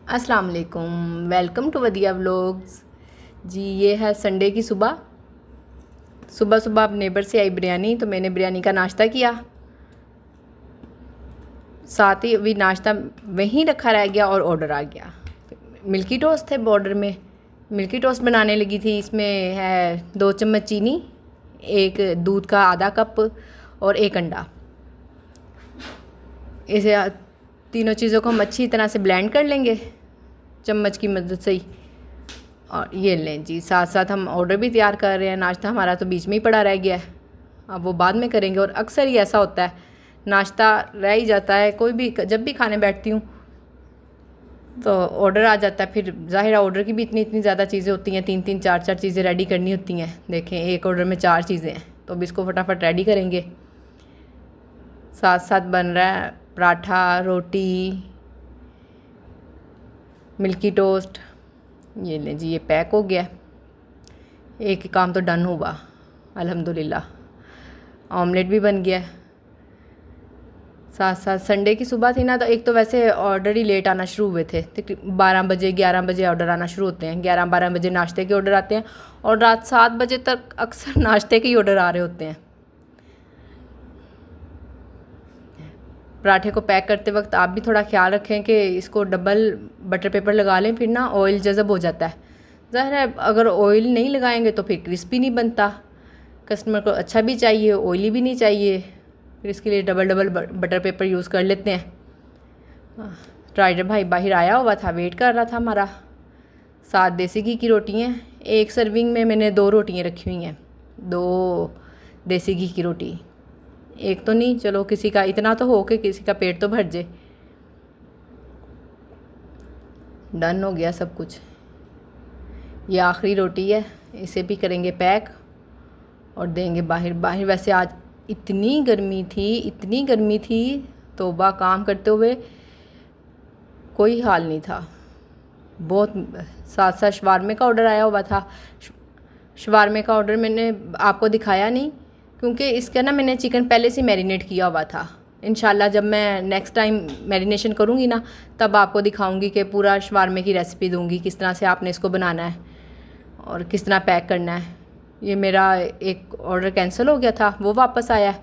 अस्सलाम वालेकुम, welcome to वदिया vlogs. जी ये है संडे की सुबह। सुबह सुबह अब नेबर से आई बिरयानी, तो मैंने बिरयानी का नाश्ता किया। साथ ही अभी नाश्ता वहीं रखा रह गया और ऑर्डर आ गया। मिल्की टोस्ट थे ऑर्डर में, मिल्की टोस्ट बनाने लगी थी। इसमें है 2 चम्मच चीनी, एक दूध का आधा कप और एक अंडा। इसे तीनों चीज़ों को हम अच्छी तरह से ब्लेंड कर लेंगे चम्मच की मदद से ही। और ये लें जी, साथ साथ हम ऑर्डर भी तैयार कर रहे हैं। नाश्ता हमारा तो बीच में ही पड़ा रह गया है, अब वो बाद में करेंगे। और अक्सर ही ऐसा होता है, नाश्ता रह ही जाता है। कोई भी जब भी खाने बैठती हूँ तो ऑर्डर आ जाता है। फिर ज़ाहिर है ऑर्डर की भी इतनी इतनी ज़्यादा चीज़ें होती हैं, 3 3 4 4 चीज़ें रेडी करनी होती हैं। देखें, एक ऑर्डर में 4 चीज़ें हैं, तो अब इसको फटाफट रेडी करेंगे। साथ साथ बन रहा है पराठा, रोटी, मिल्की टोस्ट। ये लें जी, ये पैक हो गया। एक ही काम तो डन हुआ अल्हम्दुलिल्लाह। ऑमलेट भी बन गया। साथ साथ संडे की सुबह थी ना, तो एक तो वैसे ऑर्डर ही लेट आना शुरू हुए थे। 12 बजे 11 बजे ऑर्डर आना शुरू होते हैं। 11 12 बजे नाश्ते के ऑर्डर आते हैं और रात 7 बजे तक अक्सर नाश्ते के ही ऑर्डर आ रहे होते हैं। पराठे को पैक करते वक्त आप भी थोड़ा ख्याल रखें कि इसको डबल बटर पेपर लगा लें, फिर ना ऑयल जज़ब हो जाता है। ज़ाहिर है अगर ऑयल नहीं लगाएंगे तो फिर क्रिस्पी नहीं बनता। कस्टमर को अच्छा भी चाहिए, ऑयली भी नहीं चाहिए। फिर इसके लिए double double butter paper use कर लेते हैं। राइडर भाई बाहर आया हुआ था, वेट कर रहा था हमारा। 7 देसी घी की रोटी हैं। एक सर्विंग में मैंने 2 रोटियाँ रखी हुई हैं, 2 देसी घी की रोटी। एक तो नहीं, चलो किसी का इतना तो हो कि किसी का पेट तो भर जाए। डन हो गया सब कुछ। ये आखिरी रोटी है, इसे भी करेंगे पैक और देंगे बाहर। बाहर वैसे आज इतनी गर्मी थी, इतनी गर्मी थी, तौबा, काम करते हुए कोई हाल नहीं था बहुत। साथ साथ शवारमे का ऑर्डर आया हुआ था। शवारमे का ऑर्डर मैंने आपको दिखाया नहीं, क्योंकि इसका ना मैंने चिकन पहले से मैरिनेट किया हुआ था। इंशाल्लाह जब मैं नेक्स्ट टाइम मैरिनेशन करूँगी ना, तब आपको दिखाऊंगी कि पूरा शवारमे की रेसिपी दूंगी, किस तरह से आपने इसको बनाना है और किस तरह पैक करना है। ये मेरा एक ऑर्डर कैंसिल हो गया था, वो वापस आया है।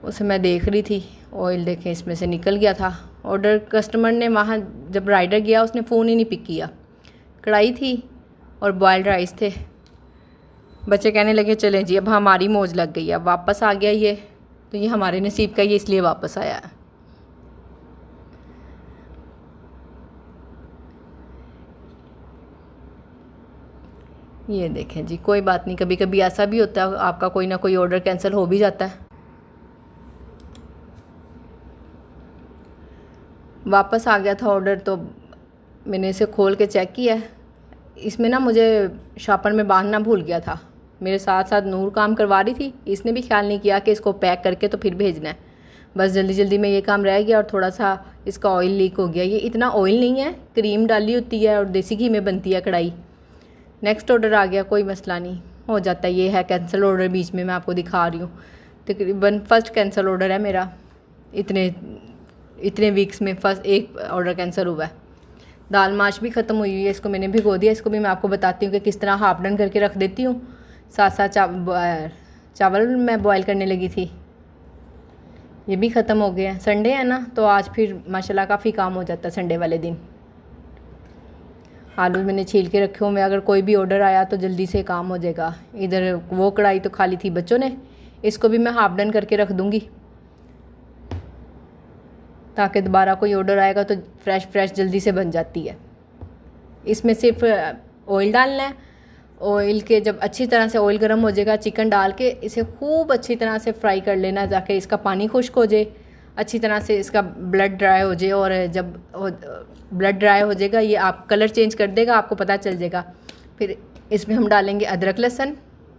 उसे मैं देख रही थी, ऑयल देखें इसमें से निकल गया था। ऑर्डर कस्टमर ने वहाँ जब राइडर गया उसने फ़ोन ही नहीं पिक किया। कढ़ाई थी और बॉयल्ड राइस थे। बच्चे कहने लगे चलें जी अब हमारी मौज लग गई, अब वापस आ गया ये, तो ये हमारे नसीब का, ये इसलिए वापस आया है। ये देखें जी, कोई बात नहीं, कभी कभी ऐसा भी होता है, आपका कोई ना कोई ऑर्डर कैंसिल हो भी जाता है। वापस आ गया था ऑर्डर, तो मैंने इसे खोल के चेक किया। इसमें ना मुझे शॉपर में बांधना भूल गया था। मेरे साथ साथ नूर काम करवा रही थी, इसने भी ख्याल नहीं किया कि इसको पैक करके तो फिर भेजना है। बस जल्दी जल्दी में ये काम रह गया और थोड़ा सा इसका ऑयल लीक हो गया। ये इतना ऑयल नहीं है, क्रीम डाली होती है और देसी घी में बनती है कढ़ाई। नेक्स्ट ऑर्डर आ गया, कोई मसला नहीं, हो जाता है। ये है कैंसिल ऑर्डर, बीच में मैं आपको दिखा रही हूँ। तकरीबन फर्स्ट कैंसिल ऑर्डर है मेरा, इतने वीक्स में फर्स्ट एक ऑर्डर कैंसिल हुआ है। दाल माश भी ख़त्म हुई हुई है, इसको मैंने भिगो दिया। इसको भी मैं आपको बताती हूँ कि किस तरह हाफ डन करके रख देती हूँ। साथ साथ चावल मैं बॉयल करने लगी थी, ये भी ख़त्म हो गया। संडे है ना, तो आज फिर माशाल्लाह काफ़ी काम हो जाता है संडे वाले दिन। आलू मैंने छील के रखे हुए, अगर कोई भी ऑर्डर आया तो जल्दी से काम हो जाएगा। इधर वो कढ़ाई तो खाली थी बच्चों ने, इसको भी मैं हाफ डन करके रख दूँगी, ताकि दोबारा कोई ऑर्डर आएगा तो फ्रेश फ्रेश जल्दी से बन जाती है। इसमें सिर्फ ऑयल डालना है। ऑयल के जब अच्छी तरह से ऑयल गर्म हो जाएगा, चिकन डाल के इसे खूब अच्छी तरह से फ्राई कर लेना है, ताकि इसका पानी खुश्क हो जाए, अच्छी तरह से इसका ब्लड ड्राई हो जाए। और जब ब्लड ड्राई हो जाएगा, ये आप कलर चेंज कर देगा, आपको पता चल जाएगा। फिर इसमें हम डालेंगे अदरक लहसुन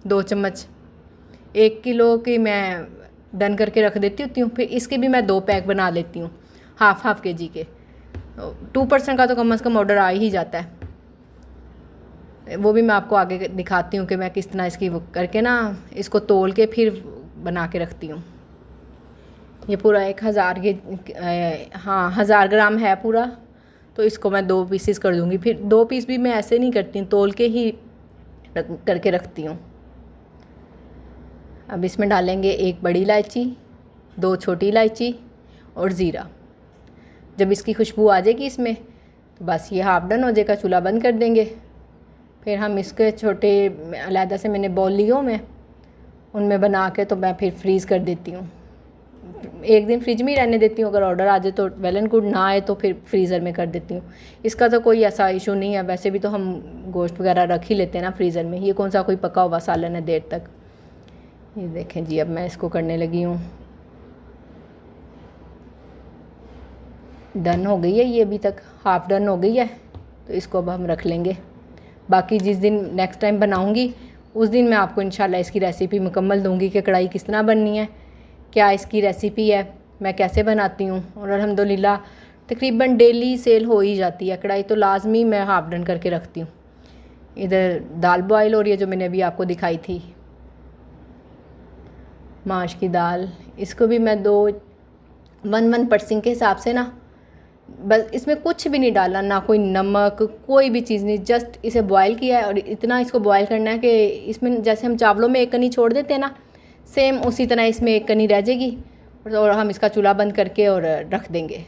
2 चम्मच। 1 किलो की मैं डन करके रख देती होती हूँ, फिर इसके भी मैं 2 पैक बना लेती हूँ, हाफ के जी के। 2% का तो कम से कम ऑर्डर आ ही जाता है। वो भी मैं आपको आगे दिखाती हूँ कि मैं किस तरह इसकी करके ना इसको तोल के फिर बना के रखती हूँ। ये पूरा 1000 के हाँ 1000 ग्राम है पूरा। तो इसको मैं 2 पीसेस कर दूँगी। फिर 2 पीस भी मैं ऐसे नहीं करती हूँ, तोल के ही करके रखती हूँ। अब इसमें डालेंगे 1 बड़ी इलायची, 2 छोटी इलायची और ज़ीरा। जब इसकी खुशबू आ जाएगी इसमें, तो बस ये हाफ डन हो जाएगा, चूल्हा बंद कर देंगे। फिर हम इसके छोटे अलहदा से मैंने बॉल लियो मैं उनमें बना के तो मैं फिर फ्रीज़ कर देती हूँ। 1 दिन फ्रिज में ही रहने देती हूँ, अगर ऑर्डर आ जाए तो वेल एंड गुड, ना आए तो फिर फ्रीज़र में कर देती हूँ। इसका तो कोई ऐसा इशू नहीं है, वैसे भी तो हम गोश्त वगैरह रख ही लेते हैं ना फ्रीज़र में, ये कौन सा कोई पका हुआ सालन है देर तक। ये देखें जी, अब मैं इसको करने लगी हूँ। डन हो गई है ये, अभी तक हाफ़ डन हो गई है, तो इसको अब हम रख लेंगे। बाकी जिस दिन नेक्स्ट टाइम बनाऊँगी उस दिन मैं आपको इंशाल्लाह इसकी रेसिपी मुकम्मल दूँगी कि कढ़ाई किस तरह बननी है, क्या इसकी रेसिपी है, मैं कैसे बनाती हूँ। और अल्हम्दुलिल्लाह तकरीबन डेली सेल हो ही जाती है कढ़ाई, तो लाजमी मैं हाफ़ डन करके रखती हूँ। इधर दाल बॉयल हो रही है जो मैंने अभी आपको दिखाई थी, माश की दाल। इसको भी मैं 1 पर्सन के हिसाब से ना, बस इसमें कुछ भी नहीं डाला, ना कोई नमक, कोई भी चीज़ नहीं, जस्ट इसे बॉयल किया है। और इतना इसको बॉयल करना है कि इसमें जैसे हम चावलों में 1 कनी छोड़ देते हैं ना, सेम उसी तरह इसमें 1 कनी रह जाएगी। और हम इसका चूल्हा बंद करके और रख देंगे।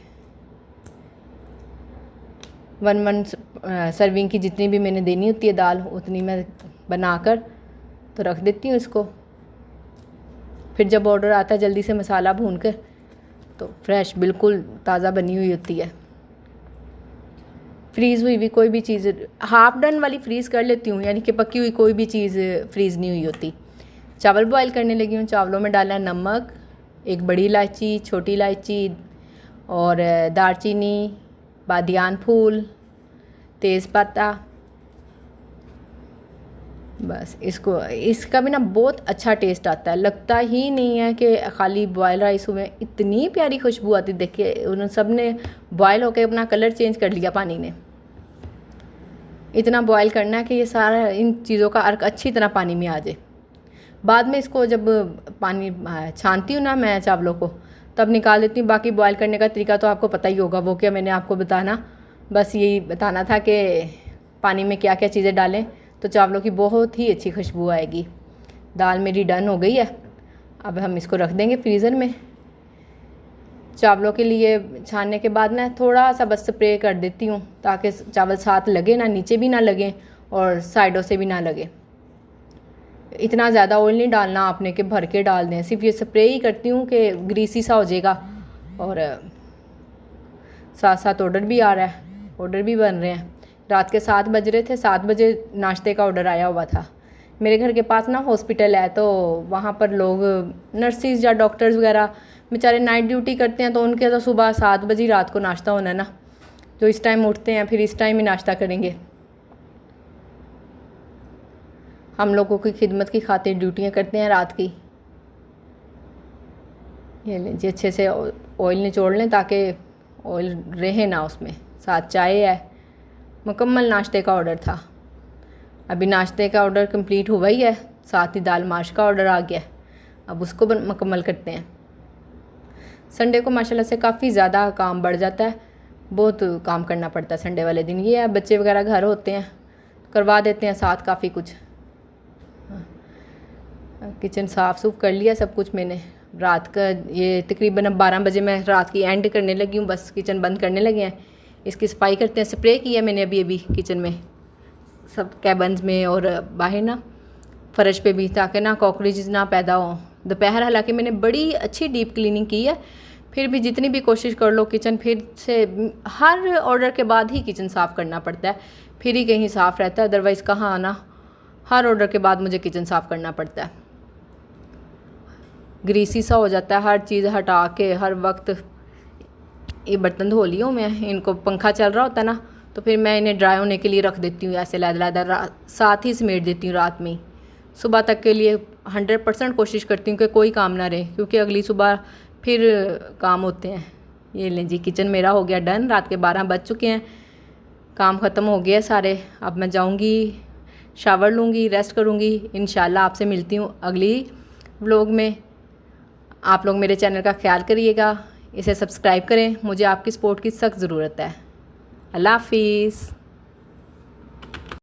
1 सर्विंग की जितनी भी मैंने देनी होती है दाल, उतनी मैं बनाकर तो रख देती हूँ इसको। फिर जब ऑर्डर आता है जल्दी से मसाला भून कर, तो फ्रेश बिल्कुल ताज़ा बनी हुई होती है। फ्रीज़ हुई हुई कोई भी चीज़ हाफ़ डन वाली फ्रीज़ कर लेती हूँ, यानी कि पकी हुई कोई भी चीज़ फ्रीज़ नहीं हुई होती। चावल बॉयल करने लगी हूँ। चावलों में डाला नमक, 1 बड़ी इलायची, छोटी इलायची और दालचीनी, बादियान फूल, तेज़पत्ता। बस इसका भी ना बहुत अच्छा टेस्ट आता है, लगता ही नहीं है कि खाली बॉयल राइस हुए। इतनी प्यारी खुशबू आती, देखिए उन सब ने बॉयल होकर अपना कलर चेंज कर लिया पानी ने। इतना बॉयल करना है कि ये सारा इन चीज़ों का अर्क अच्छी तरह पानी में आ जाए। बाद में इसको जब पानी छानती हूँ ना मैं चावलों को, तब निकाल देती हूँ। बाकी बॉयल करने का तरीका तो आपको पता ही होगा, वो क्या मैंने आपको बताना, बस यही बताना था कि पानी में क्या क्या चीज़ें डालें तो चावलों की बहुत ही अच्छी खुशबू आएगी। दाल मेरी डन हो गई है, अब हम इसको रख देंगे फ्रीज़र में। चावलों के लिए छानने के बाद ना थोड़ा सा बस स्प्रे कर देती हूँ, ताकि चावल साथ लगे ना, नीचे भी ना लगे और साइडों से भी ना लगे। इतना ज़्यादा ऑयल नहीं डालना आपने कि भर के डाल दें, सिर्फ ये स्प्रे ही करती हूँ कि ग्रीसी सा हो जाएगा। और साथ साथ ऑर्डर भी आ रहा है, ऑर्डर भी बन रहे हैं। रात के 7 बज रहे थे, 7 बजे नाश्ते का ऑर्डर आया हुआ था। मेरे घर के पास ना हॉस्पिटल है, तो वहाँ पर लोग नर्सिस या डॉक्टर्स वगैरह बेचारे नाइट ड्यूटी करते हैं, तो उनके तो सुबह 7 बजे रात को नाश्ता होना है ना, जो इस टाइम उठते हैं फिर इस टाइम ही नाश्ता करेंगे। हम लोगों की खिदमत की खातिर ड्यूटियाँ करते हैं रात की। ये लें जी, अच्छे से ऑयल निचोड़ लें ताकि ऑयल रहे ना उसमें। साथ चाय है। मुकम्मल नाश्ते का ऑर्डर था। अभी नाश्ते का ऑर्डर कंप्लीट हुआ ही है, साथ ही दाल माश का ऑर्डर आ गया। अब उसको मुकम्मल करते हैं। संडे को माशाल्लाह से काफ़ी ज़्यादा काम बढ़ जाता है, बहुत काम करना पड़ता है संडे वाले दिन। ये है बच्चे वगैरह घर होते हैं, करवा देते हैं साथ काफ़ी कुछ। किचन साफ़ सूफ कर लिया सब कुछ मैंने। रात का ये तकरीबन अब 12 बजे मैं रात की एंड करने लगी हूँ, बस किचन बंद करने लगे हैं। इसकी सफाई करते हैं। स्प्रे किया मैंने अभी किचन में, सब कैबन्स में और बाहर ना फ़र्श पे भी, ताकि ना कॉकरोचेस ना पैदा हों। दोपहर हालांकि मैंने बड़ी अच्छी डीप क्लीनिंग की है, फिर भी जितनी भी कोशिश कर लो किचन फिर से हर ऑर्डर के बाद ही किचन साफ़ करना पड़ता है, फिर ही कहीं साफ़ रहता है। अदरवाइज़ कहाँ आना, हर ऑर्डर के बाद मुझे किचन साफ़ करना पड़ता है। ग्रीसी सा हो जाता है, हर चीज़ हटा के हर वक्त। ये बर्तन धो लियो मैं, इनको पंखा चल रहा होता है ना, तो फिर मैं इन्हें ड्राई होने के लिए रख देती हूँ ऐसे लैदा साथ ही समेट देती हूँ रात में। सुबह तक के लिए 100% कोशिश करती हूँ कि कोई काम ना रहे, क्योंकि अगली सुबह फिर काम होते हैं। ये लें जी, किचन मेरा हो गया डन। रात के 12 बज चुके हैं, काम ख़त्म हो गया सारे। अब मैं जाऊँगी, शावर लूँगी, रेस्ट करूँगी। इंशाल्लाह आपसे मिलती हूँ अगली व्लॉग में। आप लोग मेरे चैनल का ख्याल करिएगा, इसे सब्सक्राइब करें, मुझे आपकी सपोर्ट की सख्त ज़रूरत है। अल्लाह हाफिज़।